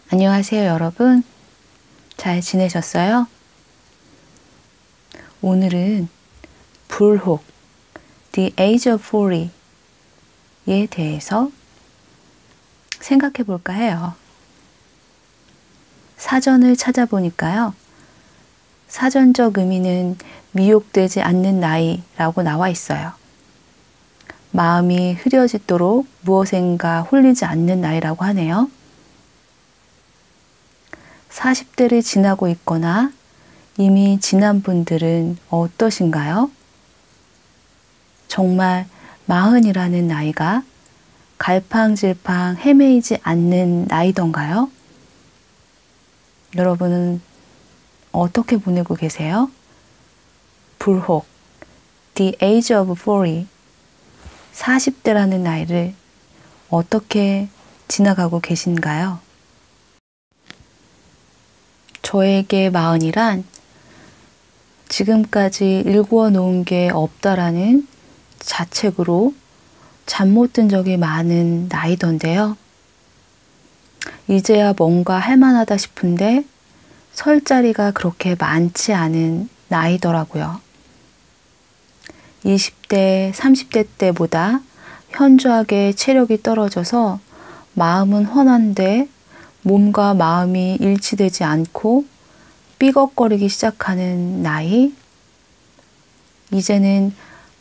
안녕하세요, 여러분. 잘 지내셨어요? 오늘은 불혹, The Age of Folly에 대해서 생각해 볼까 해요. 사전을 찾아보니까요. 사전적 의미는 미혹되지 않는 나이라고 나와 있어요. 마음이 흐려지도록 무엇인가 홀리지 않는 나이라고 하네요. 40대를 지나고 있거나 이미 지난 분들은 어떠신가요? 정말 40이라는 나이가 갈팡질팡 헤매이지 않는 나이던가요? 여러분은 어떻게 보내고 계세요? 불혹, The Age of 40, 40대라는 나이를 어떻게 지나가고 계신가요? 저에게 40이란 지금까지 일구어 놓은 게 없다라는 자책으로 잠 못 든 적이 많은 나이던데요. 이제야 뭔가 할 만하다 싶은데 설 자리가 그렇게 많지 않은 나이더라고요. 20대, 30대 때보다 현저하게 체력이 떨어져서 마음은 훤한데 몸과 마음이 일치되지 않고 삐걱거리기 시작하는 나이. 이제는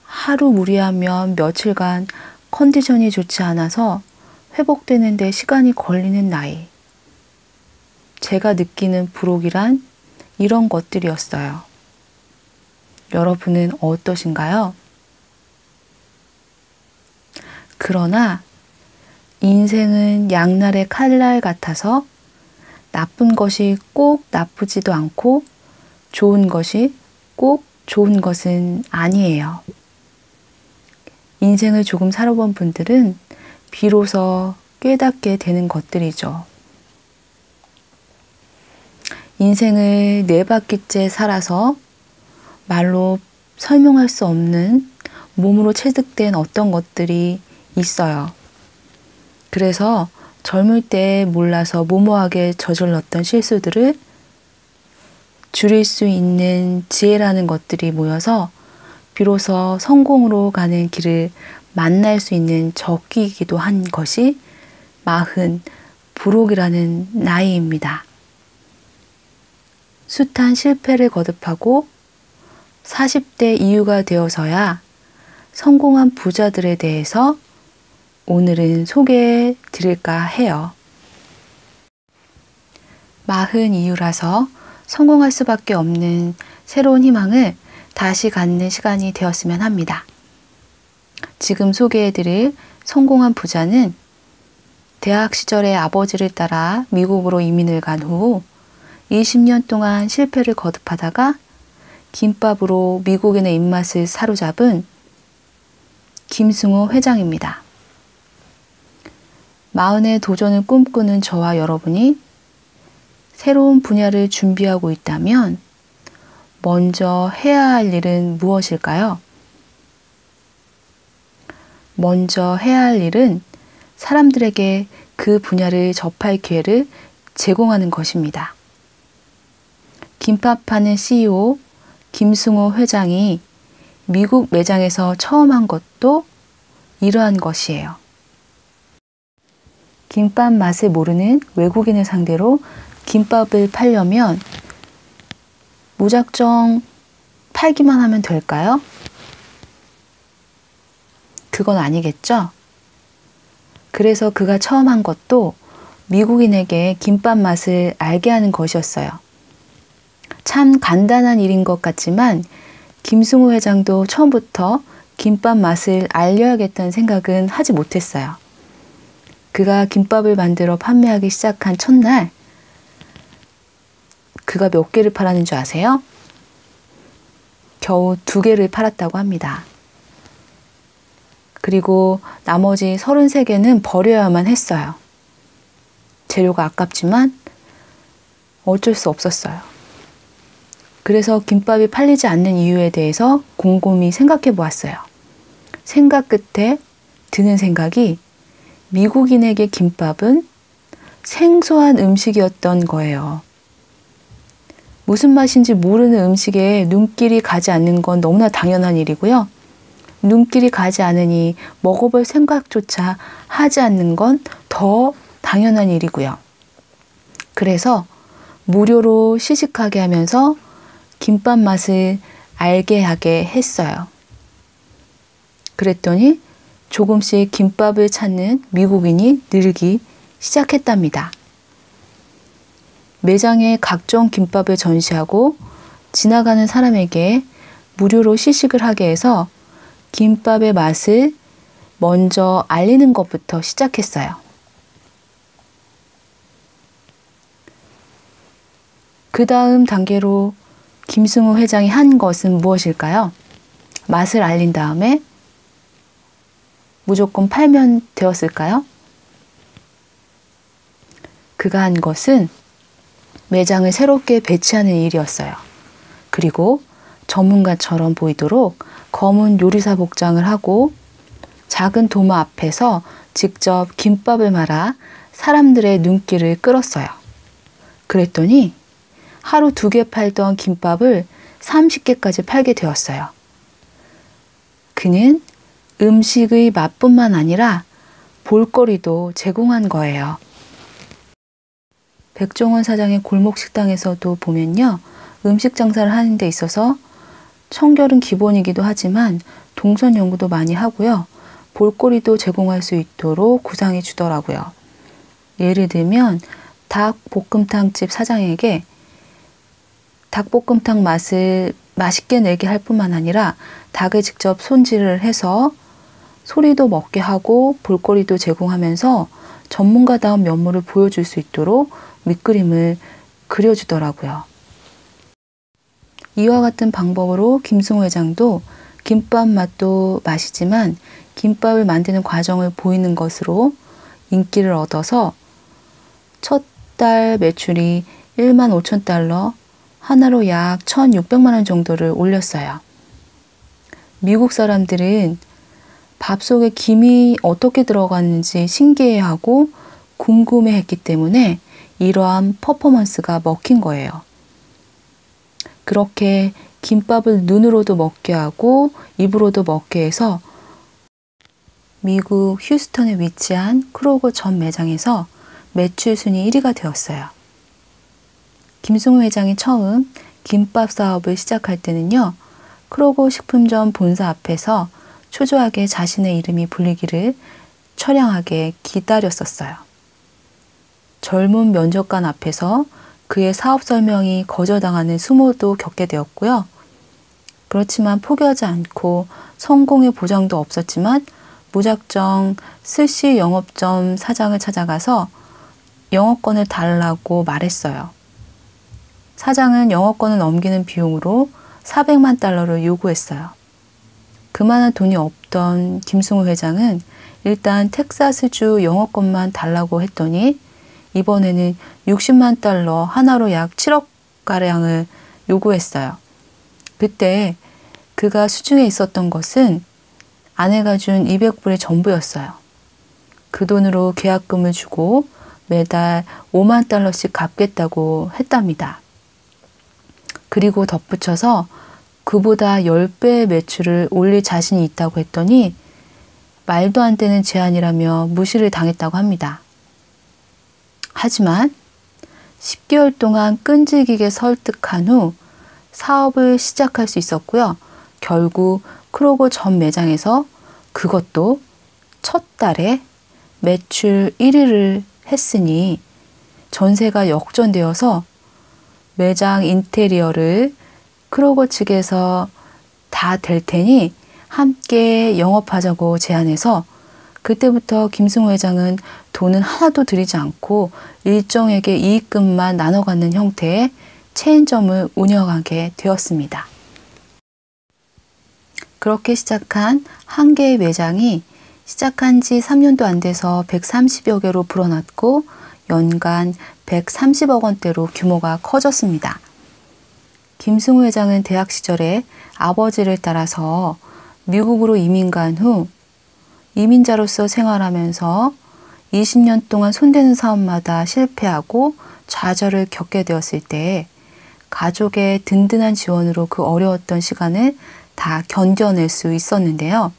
하루 무리하면 며칠간 컨디션이 좋지 않아서 회복되는 데 시간이 걸리는 나이. 제가 느끼는 불혹이란 이런 것들이었어요. 여러분은 어떠신가요? 그러나 인생은 양날의 칼날 같아서 나쁜 것이 꼭 나쁘지도 않고 좋은 것이 꼭 좋은 것은 아니에요. 인생을 조금 살아본 분들은 비로소 깨닫게 되는 것들이죠. 인생을 4바퀴째 살아서 말로 설명할 수 없는 몸으로 체득된 어떤 것들이 있어요. 그래서 젊을 때 몰라서 무모하게 저질렀던 실수들을 줄일 수 있는 지혜라는 것들이 모여서 비로소 성공으로 가는 길을 만날 수 있는 적기이기도 한 것이 40, 불혹이라는 나이입니다. 숱한 실패를 거듭하고 40대 이후가 되어서야 성공한 부자들에 대해서 오늘은 소개해 드릴까 해요. 40 이후라서 성공할 수밖에 없는 새로운 희망을 다시 갖는 시간이 되었으면 합니다. 지금 소개해 드릴 성공한 부자는 대학 시절에 아버지를 따라 미국으로 이민을 간 후 20년 동안 실패를 거듭하다가 김밥으로 미국인의 입맛을 사로잡은 김승호 회장입니다. 40의 도전을 꿈꾸는 저와 여러분이 새로운 분야를 준비하고 있다면 먼저 해야 할 일은 무엇일까요? 먼저 해야 할 일은 사람들에게 그 분야를 접할 기회를 제공하는 것입니다. 김밥 파는 CEO 김승호 회장이 미국 매장에서 처음 한 것도 이러한 것이에요. 김밥 맛을 모르는 외국인을 상대로 김밥을 팔려면 무작정 팔기만 하면 될까요? 그건 아니겠죠? 그래서 그가 처음 한 것도 미국인에게 김밥 맛을 알게 하는 것이었어요. 참 간단한 일인 것 같지만 김승호 회장도 처음부터 김밥 맛을 알려야겠다는 생각은 하지 못했어요. 그가 김밥을 만들어 판매하기 시작한 첫날 그가 몇 개를 팔았는 줄 아세요? 겨우 2개를 팔았다고 합니다. 그리고 나머지 33개는 버려야만 했어요. 재료가 아깝지만 어쩔 수 없었어요. 그래서 김밥이 팔리지 않는 이유에 대해서 곰곰이 생각해 보았어요. 생각 끝에 드는 생각이 미국인에게 김밥은 생소한 음식이었던 거예요. 무슨 맛인지 모르는 음식에 눈길이 가지 않는 건 너무나 당연한 일이고요. 눈길이 가지 않으니 먹어볼 생각조차 하지 않는 건 더 당연한 일이고요. 그래서 무료로 시식하게 하면서 김밥 맛을 알게 하게 했어요. 그랬더니 조금씩 김밥을 찾는 미국인이 늘기 시작했답니다. 매장에 각종 김밥을 전시하고 지나가는 사람에게 무료로 시식을 하게 해서 김밥의 맛을 먼저 알리는 것부터 시작했어요. 그 다음 단계로 김승우 회장이 한 것은 무엇일까요? 맛을 알린 다음에 무조건 팔면 되었을까요? 그가 한 것은 매장을 새롭게 배치하는 일이었어요. 그리고 전문가처럼 보이도록 검은 요리사 복장을 하고 작은 도마 앞에서 직접 김밥을 말아 사람들의 눈길을 끌었어요. 그랬더니 하루 2개 팔던 김밥을 30개까지 팔게 되었어요. 그는 음식의 맛뿐만 아니라 볼거리도 제공한 거예요. 백종원 사장의 골목 식당에서도 보면요. 음식 장사를 하는 데 있어서 청결은 기본이기도 하지만 동선 연구도 많이 하고요. 볼거리도 제공할 수 있도록 구상해 주더라고요. 예를 들면 닭볶음탕집 사장에게 닭볶음탕 맛을 맛있게 내게 할 뿐만 아니라 닭을 직접 손질을 해서 소리도 먹게 하고 볼거리도 제공하면서 전문가다운 면모를 보여줄 수 있도록 밑그림을 그려주더라고요. 이와 같은 방법으로 김승우 회장도 김밥 맛도 맛이지만 김밥을 만드는 과정을 보이는 것으로 인기를 얻어서 첫 달 매출이 15,000달러, 하나로 약 1,600만 원 정도를 올렸어요. 미국 사람들은 밥 속에 김이 어떻게 들어갔는지 신기해하고 궁금해했기 때문에 이러한 퍼포먼스가 먹힌 거예요. 그렇게 김밥을 눈으로도 먹게 하고 입으로도 먹게 해서 미국 휴스턴에 위치한 크로거 전 매장에서 매출 순위 1위가 되었어요. 김승우 회장이 처음 김밥 사업을 시작할 때는요. 크로거 식품점 본사 앞에서 초조하게 자신의 이름이 불리기를 처량하게 기다렸었어요. 젊은 면접관 앞에서 그의 사업 설명이 거절당하는 수모도 겪게 되었고요. 그렇지만 포기하지 않고 성공의 보장도 없었지만 무작정 스시 영업점 사장을 찾아가서 영업권을 달라고 말했어요. 사장은 영업권을 넘기는 비용으로 400만 달러를 요구했어요. 그만한 돈이 없던 김승우 회장은 일단 텍사스주 영업권만 달라고 했더니 이번에는 60만 달러, 하나로 약 7억가량을 요구했어요. 그때 그가 수중에 있었던 것은 아내가 준 200불의 전부였어요. 그 돈으로 계약금을 주고 매달 5만 달러씩 갚겠다고 했답니다. 그리고 덧붙여서 그보다 10배의 매출을 올릴 자신이 있다고 했더니 말도 안 되는 제안이라며 무시를 당했다고 합니다. 하지만 10개월 동안 끈질기게 설득한 후 사업을 시작할 수 있었고요. 결국 크로거 전 매장에서 그것도 첫 달에 매출 1위를 했으니 전세가 역전되어서 매장 인테리어를 크로거 측에서 다 될 테니 함께 영업하자고 제안해서 그때부터 김승우 회장은 돈은 하나도 들이지 않고 일정에게 이익금만 나눠 갖는 형태의 체인점을 운영하게 되었습니다. 그렇게 시작한 한 개의 매장이 시작한 지 3년도 안 돼서 130여 개로 불어났고 연간 130억 원대로 규모가 커졌습니다. 김승우 회장은 대학 시절에 아버지를 따라서 미국으로 이민 간 후 이민자로서 생활하면서 20년 동안 손대는 사업마다 실패하고 좌절을 겪게 되었을 때 가족의 든든한 지원으로 그 어려웠던 시간을 다 견뎌낼 수 있었는데요.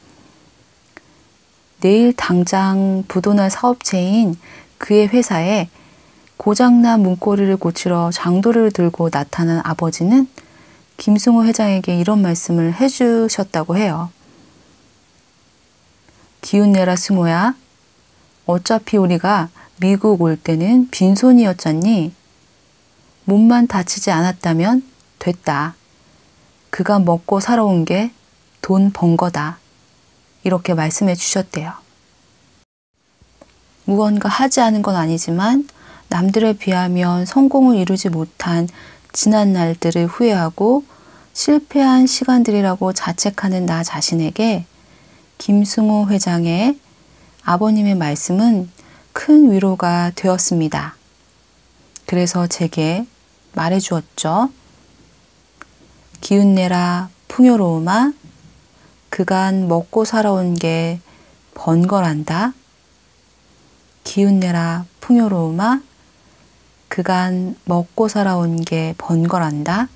내일 당장 부도날 사업체인 그의 회사에 고장난 문고리를 고치러 장도를 들고 나타난 아버지는 김승호 회장에게 이런 말씀을 해주셨다고 해요. 기운 내라 승호야. 어차피 우리가 미국 올 때는 빈손이었잖니. 몸만 다치지 않았다면 됐다. 그가 먹고 살아온 게 돈 번 거다. 이렇게 말씀해 주셨대요. 무언가 하지 않은 건 아니지만 남들에 비하면 성공을 이루지 못한 지난 날들을 후회하고 실패한 시간들이라고 자책하는 나 자신에게 김승호 회장의 아버님의 말씀은 큰 위로가 되었습니다. 그래서 제게 말해 주었죠. 기운내라 풍요로우마. 그간 먹고 살아온 게 번거란다. 기운내라 풍요로우마. 그간 먹고 살아온 게 번거란다.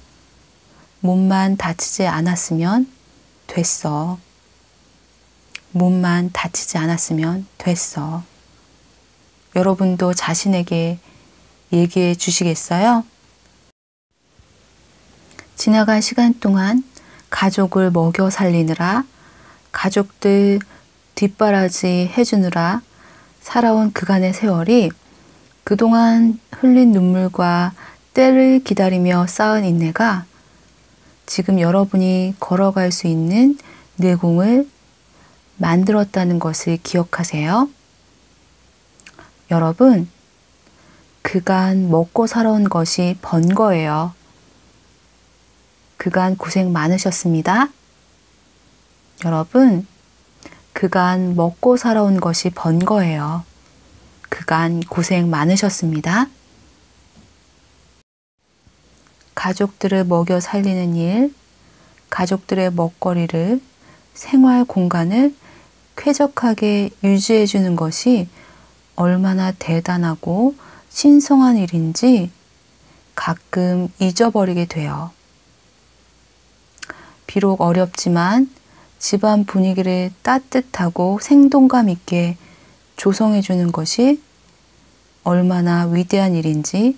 몸만 다치지 않았으면 됐어. 몸만 다치지 않았으면 됐어. 여러분도 자신에게 얘기해 주시겠어요? 지나간 시간 동안 가족을 먹여 살리느라, 가족들 뒷바라지 해주느라 살아온 그간의 세월이 그동안 흘린 눈물과 때를 기다리며 쌓은 인내가 지금 여러분이 걸어갈 수 있는 내공을 만들었다는 것을 기억하세요. 여러분, 그간 먹고 살아온 것이 번 거예요. 그간 고생 많으셨습니다. 여러분, 그간 먹고 살아온 것이 번 거예요. 그간 고생 많으셨습니다. 가족들을 먹여 살리는 일, 가족들의 먹거리를, 생활 공간을 쾌적하게 유지해 주는 것이 얼마나 대단하고 신성한 일인지 가끔 잊어버리게 돼요. 비록 어렵지만 집안 분위기를 따뜻하고 생동감 있게 조성해 주는 것이 얼마나 위대한 일인지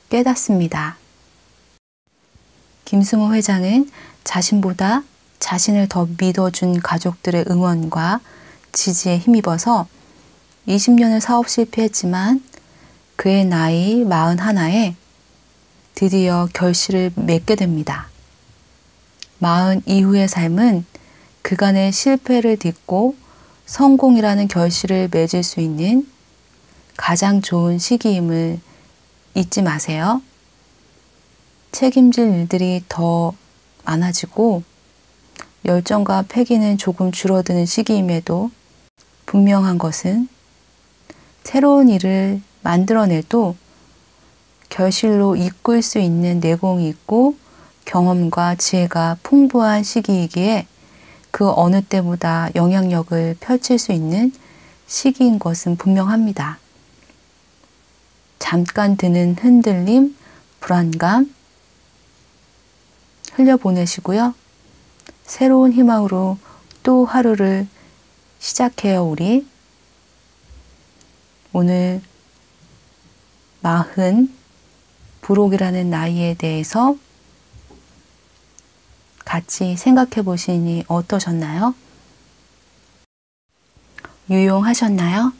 깨닫습니다. 김승호 회장은 자신보다 자신을 더 믿어준 가족들의 응원과 지지에 힘입어서 20년을 사업 실패했지만 그의 나이 41에 드디어 결실을 맺게 됩니다. 40 이후의 삶은 그간의 실패를 딛고 성공이라는 결실을 맺을 수 있는 가장 좋은 시기임을 잊지 마세요. 책임질 일들이 더 많아지고 열정과 패기는 조금 줄어드는 시기임에도 분명한 것은 새로운 일을 만들어내도 결실로 이끌 수 있는 내공이 있고 경험과 지혜가 풍부한 시기이기에 그 어느 때보다 영향력을 펼칠 수 있는 시기인 것은 분명합니다. 잠깐 드는 흔들림, 불안감 흘려보내시고요. 새로운 희망으로 또 하루를 시작해요, 우리. 오늘 40 부록이라는 나이에 대해서 같이 생각해 보시니 어떠셨나요? 유용하셨나요?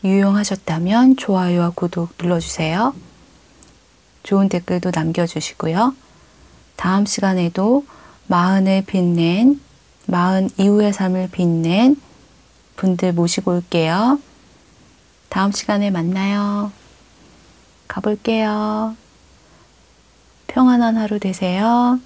유용하셨다면 좋아요와 구독 눌러주세요. 좋은 댓글도 남겨주시고요. 다음 시간에도 40을 빛낸, 40 이후의 삶을 빛낸 분들 모시고 올게요. 다음 시간에 만나요. 가볼게요. 평안한 하루 되세요.